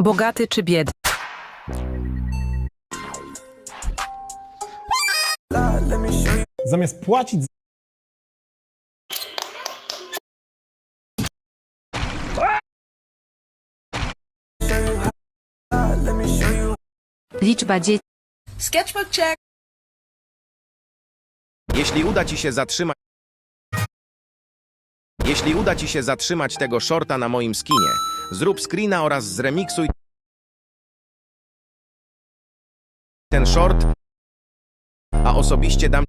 Bogaty czy biedny? Zamiast płacić Liczba dzieci. Sketchbook check. Jeśli uda ci się zatrzymać tego shorta na moim skinie, zrób screena oraz zremiksuj ten short, a osobiście dam